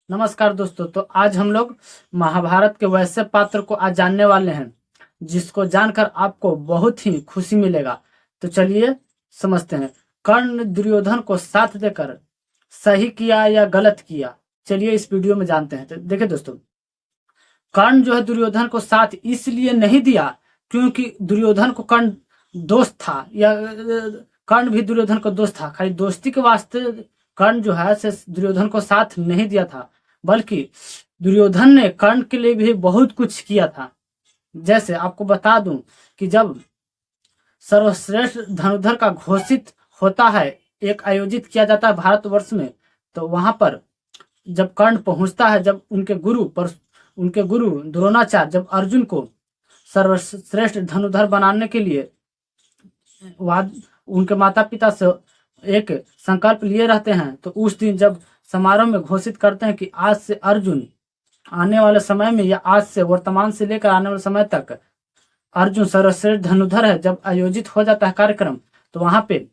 नमस्कार दोस्तों। तो आज हम लोग महाभारत के वैसे पात्र को आज जानने वाले हैं जिसको जानकर आपको बहुत ही खुशी मिलेगा। तो चलिए समझते हैं। कर्ण दुर्योधन को साथ देकर सही किया या गलत किया, चलिए इस वीडियो में जानते हैं। तो देखिए दोस्तों, कर्ण जो है दुर्योधन को साथ इसलिए नहीं दिया क्योंकि दुर्योधन को कर्ण दोस्त था, या कर्ण भी दुर्योधन को दोस्त था। खाली दोस्ती के वास्ते कर्ण जो है से दुर्योधन को साथ नहीं दिया था, बल्कि दुर्योधन ने कर्ण के लिए भी बहुत कुछ किया था। जैसे आपको बता दूं कि जब सर्वश्रेष्ठ धनुर्धर का घोषित होता है, एक आयोजित किया जाता है भारतवर्ष में, तो वहां पर जब कर्ण पहुंचता है, जब उनके गुरु द्रोणाचार्य जब अर्जुन को सर्वश्रेष्ठ धनुर्धर बनाने के लिए उनके माता पिता से एक संकल्प लिए रहते हैं, तो उस दिन जब समारोह में घोषित करते हैं कि आज से अर्जुन आने वाले समय में, या आज से वर्तमान से लेकर आने वाले समय तक अर्जुन सर्वश्रेष्ठ धनुर्धर है, जब आयोजित हो जाता है कार्यक्रम, तो वहां पे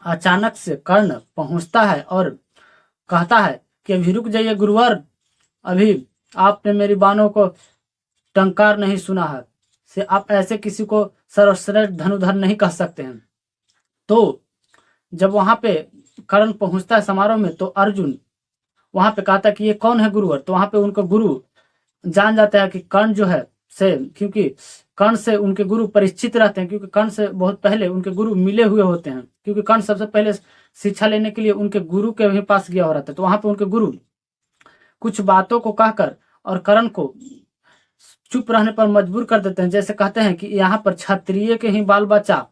अचानक से कर्ण पहुंचता है और कहता है कि अभी रुक जाइए गुरुवर, अभी आपने मेरी बाणों को टंकार नहीं सुना है, से आप ऐसे किसी को सर्वश्रेष्ठ धनुर्धर नहीं कह सकते हैं। तो जब वहां पे कर्ण पहुंचता है समारोह में, तो अर्जुन वहां पे कहता है कि ये कौन है गुरुवर। तो वहां पे उनका गुरु जान जाता है कि कर्ण जो है से, क्योंकि कर्ण से उनके गुरु परिचित रहते हैं, क्योंकि कर्ण से बहुत पहले उनके गुरु मिले हुए होते हैं, क्योंकि कर्ण सबसे पहले शिक्षा लेने के लिए उनके गुरु के भी पास गया हो रहता है। तो वहां पे उनके गुरु कुछ बातों को कहकर और कर्ण को चुप रहने पर मजबूर कर देते हैं। जैसे कहते हैं कि यहाँ पर क्षत्रिय के ही बाल बच्चा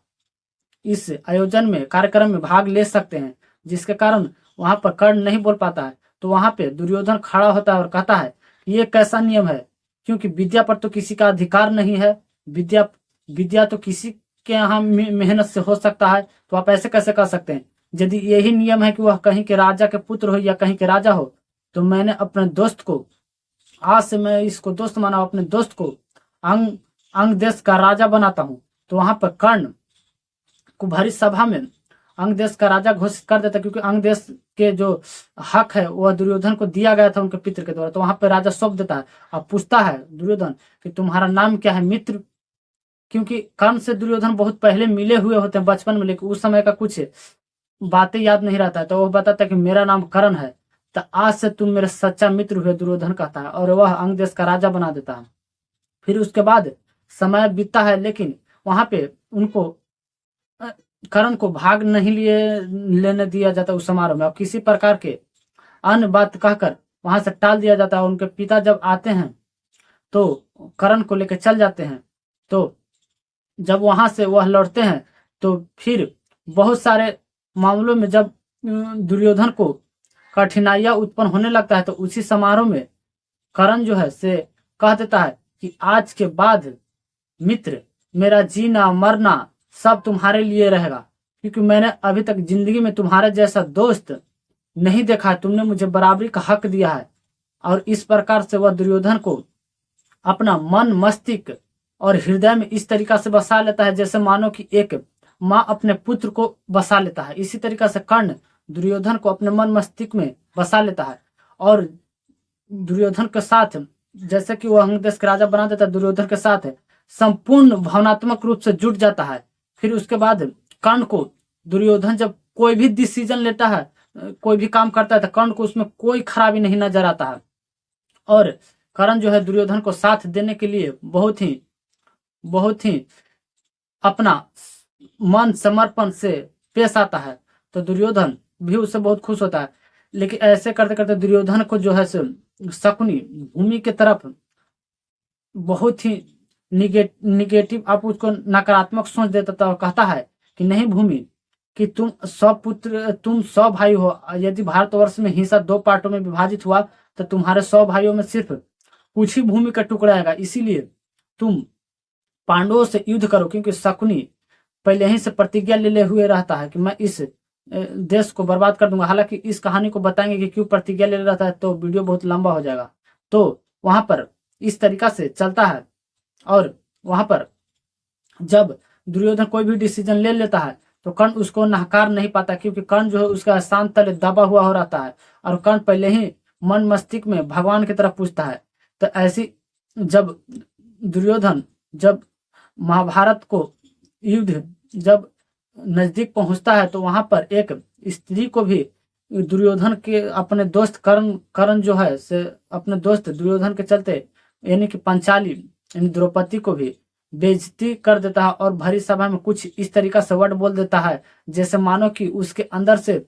इस आयोजन में, कार्यक्रम में भाग ले सकते हैं, जिसके कारण वहां पर कर्ण नहीं बोल पाता है। तो वहां पे दुर्योधन खड़ा होता है और कहता है कि ये कैसा नियम है, क्योंकि विद्या पर तो किसी का अधिकार नहीं है, विद्या विद्या तो किसी के यहाँ मेहनत से हो सकता है, तो आप ऐसे कैसे कर सकते हैं। यदि यही नियम है कि वह कहीं के राजा के पुत्र हो या कहीं के राजा हो, तो मैंने अपने दोस्त को, आज से मैं इसको दोस्त माना, अपने दोस्त को अंग अंग देश का राजा बनाता हूँ। तो वहां पर कर्ण को भरी सभा में अंग देश का राजा घोषित कर देता, क्योंकि अंग देश के जो हक है वह दुर्योधन को दिया गया था उनके पितृ के द्वारा। तो वहां पर राजा सौंप देता है। अब पूछता है दुर्योधन कि तुम्हारा नाम क्या है मित्र, क्योंकि कर्ण से दुर्योधन बहुत पहले मिले हुए होते हैं बचपन में, लेकिन उस समय का कुछ बातें याद नहीं रहता है। तो वह बताता है कि मेरा नाम कर्ण है, तो आज से तुम मेरे सच्चा मित्र हुए, दुर्योधन कहता है, और वह अंग देश का राजा बना देता है। फिर उसके बाद समय बीतता है, लेकिन वहां पे उनको कर्ण को भाग नहीं लेने दिया जाता उस समारोह में। और किसी प्रकार के अन्य बात कहकर वहां से टाल दिया जाता है। उनके पिता जब आते हैं तो कर्ण को लेकर चल जाते हैं। तो जब वहां से वह लौटते हैं, तो फिर बहुत सारे मामलों में जब दुर्योधन को कठिनाइयां उत्पन्न होने लगता है, तो उसी समारोह में कर्ण जो है से कह देता है कि आज के बाद मित्र, मेरा जीना मरना सब तुम्हारे लिए रहेगा, क्योंकि मैंने अभी तक जिंदगी में तुम्हारे जैसा दोस्त नहीं देखा है, तुमने मुझे बराबरी का हक दिया है। और इस प्रकार से वह दुर्योधन को अपना मन, मस्तिष्क और हृदय में इस तरीका से बसा लेता है जैसे मानो कि एक माँ अपने पुत्र को बसा लेता है। इसी तरीका से कर्ण दुर्योधन को अपने मन मस्तिष्क में बसा लेता है, और दुर्योधन के साथ, जैसे कि वह अंग देश का राजा बना देता है, दुर्योधन के साथ संपूर्ण भावनात्मक रूप से जुट जाता है। फिर उसके बाद कर्ण को दुर्योधन जब कोई भी डिसीजन लेता है, कोई भी काम करता है, तो कर्ण को उसमें कोई खराबी नहीं नजर आता है। और कर्ण जो है दुर्योधन को साथ देने के लिए बहुत ही अपना मन समर्पण से पेश आता है। तो दुर्योधन भी उससे बहुत खुश होता है। लेकिन ऐसे करते करते दुर्योधन को जो है शकुनी भूमि की तरफ बहुत ही निगेटिव, आप उसको नकारात्मक सोच देता था, और कहता है कि नहीं भूमि, कि तुम 100 पुत्र, तुम 100 भाई हो, यदि भारतवर्ष में हिस्सा 2 पार्टों में विभाजित हुआ, तो तुम्हारे 100 भाइयों में सिर्फ कुछ ही भूमि का टुकड़ा आएगा, इसीलिए तुम पांडवों से युद्ध करो। क्योंकि शकुनी पहले ही से प्रतिज्ञा ले हुए रहता है कि मैं इस देश को बर्बाद कर दूंगा। हालांकि इस कहानी को बताएंगे कि क्यों प्रतिज्ञा ले रहता है, तो वीडियो बहुत लंबा हो जाएगा। तो वहां पर इस तरीका से चलता है, और वहां पर जब दुर्योधन कोई भी डिसीजन ले लेता है, तो कर्ण उसको नकार नहीं पाता, क्योंकि कर्ण जो है उसका स्थान तले दबा हुआ हो रहता है, और कर्ण पहले ही मन मस्तिष्क में भगवान की तरफ पूछता है। तो ऐसी जब दुर्योधन जब महाभारत को युद्ध जब नजदीक पहुंचता है तो वहां पर एक स्त्री को भी दुर्योधन के अपने दोस्त कर्ण जो है से अपने दोस्त दुर्योधन के चलते यानी कि पंचाली यानी द्रौपदी को भी बेइज्जती कर देता है और भरी सभा में कुछ इस तरीका से वर्ड बोल देता है जैसे मानो कि उसके अंदर से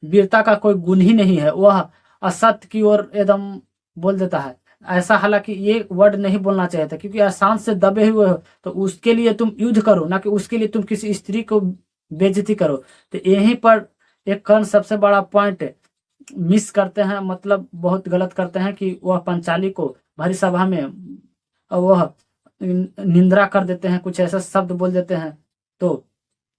वीरता का कोई गुण ही नहीं है, वह असत्य की ओर एकदम बोल देता है। ऐसा हालांकि ये वर्ड नहीं बोलना चाहिए था क्योंकि आसान से दबे हुए हो तो उसके लिए तुम युद्ध करो, ना कि उसके लिए तुम किसी स्त्री को बेइज्जती करो। तो यहीं पर एक कर्ण सबसे बड़ा पॉइंट मिस करते हैं, मतलब बहुत गलत करते हैं कि वह पंचाली को भरी सभा में वह निंद्रा कर देते हैं, कुछ ऐसा शब्द बोल देते हैं। तो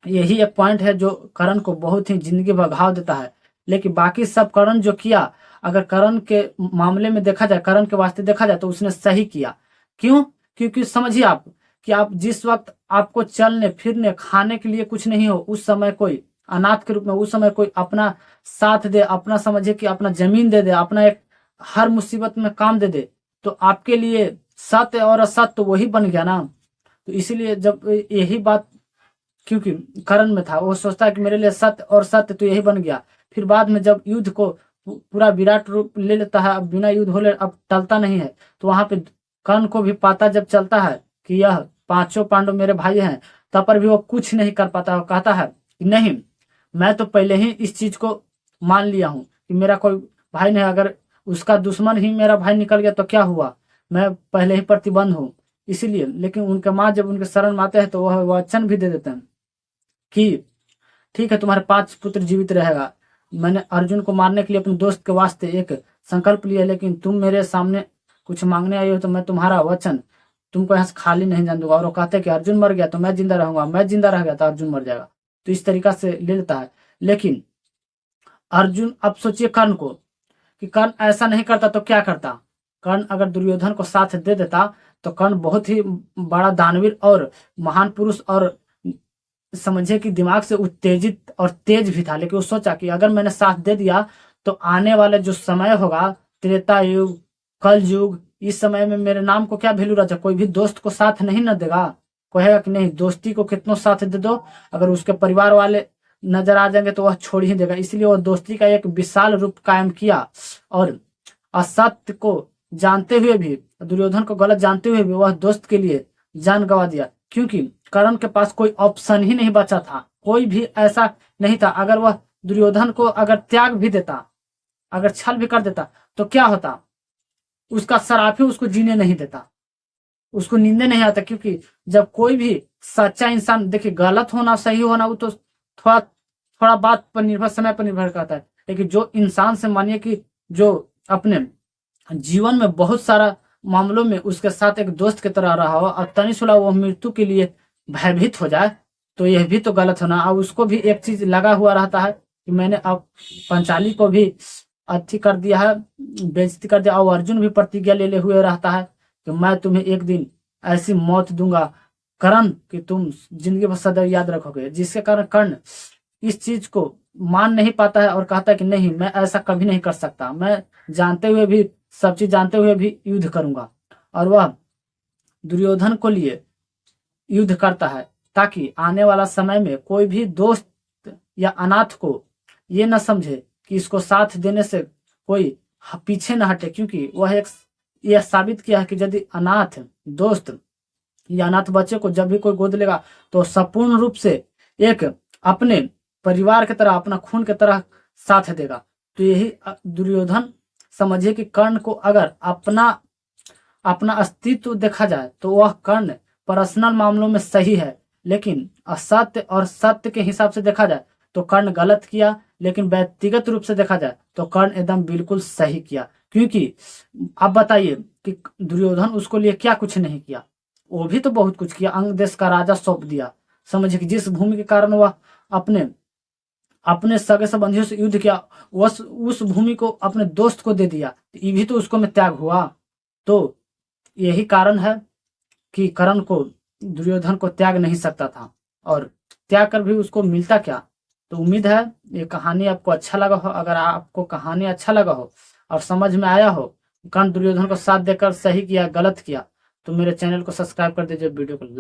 यही एक पॉइंट है जो कर्ण को बहुत ही जिंदगी भर घाव देता है। लेकिन बाकी सब कर्ण जो किया, अगर कर्ण के मामले में देखा जाए, कर्ण के वास्ते देखा जाए तो उसने सही किया। क्यों? क्योंकि समझिए आप कि आप जिस वक्त आपको चलने फिरने खाने के लिए कुछ नहीं हो, उस समय कोई अनाथ के रूप में उस समय कोई अपना साथ दे, अपना समझिए कि अपना जमीन दे दे, अपना एक हर मुसीबत में काम दे दे, तो आपके लिए सत्य और असत्य तो वही बन गया ना। तो इसीलिए जब यही बात क्योंकि कर्ण में था, वो सोचता है कि मेरे लिए सत्य और सत्य तो यही बन गया। फिर बाद में जब युद्ध को पूरा विराट रूप ले लेता है, अब बिना युद्ध हो ले अब टलता नहीं है, तो वहां पे कर्ण को भी पता जब चलता है कि यह पांचों पांडव मेरे भाई हैं, तब पर भी वो कुछ नहीं कर पाता। वो कहता है कि नहीं, मैं तो पहले ही इस चीज को मान लिया हूं कि मेरा कोई भाई नहीं, अगर उसका दुश्मन ही मेरा भाई निकल गया तो क्या हुआ, मैं पहले ही प्रतिबंध हूँ। इसीलिए लेकिन उनके माँ जब उनके शरण में आते हैं तो वह वचन भी दे देते हैं कि ठीक है, तुम्हारे 5 पुत्र जीवित रहेगा। मैंने अर्जुन को मारने के लिए अपने दोस्त के वास्ते एक संकल्प लिया, लेकिन तुम मेरे सामने कुछ मांगने आई हो तो मैं तुम्हारा वचन तुमको यहाँ से खाली नहीं जान दूंगा। और वो कहते हैं कि अर्जुन मर गया तो मैं जिंदा रहूंगा, मैं जिंदा रह गया तो अर्जुन मर जाएगा। तो इस तरीका से ले लेता है। लेकिन अर्जुन, अब सोचिए कर्ण को कि कर्ण ऐसा नहीं करता तो क्या करता। कर्ण अगर दुर्योधन को साथ दे देता तो कर्ण बहुत ही बड़ा दानवीर और महान पुरुष और समझे कि दिमाग से उत्तेजित और तेज भी था। लेकिन वो सोचा कि अगर मैंने साथ दे दिया तो आने वाले जो समय होगा, त्रेता युग, कल युग, इस समय में मेरे नाम को क्या वैल्यू रहा। कोई भी दोस्त को साथ नहीं न देगा, कहेगा कि नहीं, दोस्ती को कितनों साथ दे दो, अगर उसके परिवार वाले नजर आ जाएंगे तो वह छोड़ ही देगा। इसलिए वह दोस्ती का एक विशाल रूप कायम किया और असत्य को जानते हुए भी, दुर्योधन को गलत जानते हुए भी वह दोस्त के लिए जान गंवा दिया। क्योंकि कर्ण के पास कोई ऑप्शन ही नहीं बचा था, कोई भी ऐसा नहीं था। अगर वह दुर्योधन को अगर त्याग भी देता, अगर छल भी कर देता तो क्या होता, उसका श्राप ही उसको जीने नहीं देता, उसको नींदे नहीं आता। क्योंकि जब कोई भी सच्चा इंसान, देखिए गलत होना सही होना वो तो थोड़ा थोड़ा बात पर निर्भर, समय पर निर्भर करता है। लेकिन जो इंसान से मानिए कि जो अपने जीवन में बहुत सारा मामलों में उसके साथ एक दोस्त की तरह रहा हो और तनिसुला वो मृत्यु के लिए भयभीत हो जाए, तो यह भी तो गलत होना। अब उसको भी एक चीज लगा हुआ रहता है कि मैंने अब पंचाली को भी अच्छी कर दिया है, बेइज्जती कर दिया। और अर्जुन भी प्रतिज्ञा ले ले हुए रहता है कि मैं तुम्हें एक दिन ऐसी मौत दूंगा कर्ण कि तुम जिंदगी भर सदैव याद रखोगे। जिसके कारण कर्ण इस चीज को मान नहीं पाता है और कहता है कि नहीं, मैं ऐसा कभी नहीं कर सकता, मैं जानते हुए भी, सब चीज जानते हुए भी युद्ध करूंगा। और वह दुर्योधन को लिए युद्ध करता है ताकि आने वाला समय में कोई भी दोस्त या अनाथ को ये न समझे कि इसको साथ देने से कोई पीछे न हटे। क्योंकि वह एक यह साबित किया है कि यदि अनाथ दोस्त या अनाथ बच्चे को जब भी कोई गोद लेगा तो संपूर्ण रूप से एक अपने परिवार की तरह, अपना खून की तरह साथ देगा। तो यही दुर्योधन, समझिए कि कर्ण को अगर अपना अस्तित्व देखा जाए तो वह कर्ण पर्सनल मामलों में सही है, लेकिन असत्य और सत्य के हिसाब से देखा जाए तो कर्ण गलत किया। लेकिन व्यक्तिगत रूप से देखा जाए तो कर्ण एकदम बिल्कुल सही किया। क्योंकि आप बताइए कि दुर्योधन उसको लिए क्या कुछ नहीं किया, वो भी तो बहुत कुछ किया। अंग देश का राजा सौंप दिया, समझिए कि जिस भूमि के कारण वह अपने सगे संबंधियों से युद्ध किया, उस भूमि को अपने दोस्त को दे दिया, ये भी तो उसको में त्याग हुआ। तो यही कारण है कि कर्ण को दुर्योधन को त्याग नहीं सकता था, और त्याग कर भी उसको मिलता क्या। तो उम्मीद है ये कहानी आपको अच्छा लगा हो। अगर आपको कहानी अच्छा लगा हो और समझ में आया हो, कर्ण दुर्योधन को साथ देकर सही किया गलत किया, तो मेरे चैनल को सब्सक्राइब कर दीजिए, वीडियो को लाइक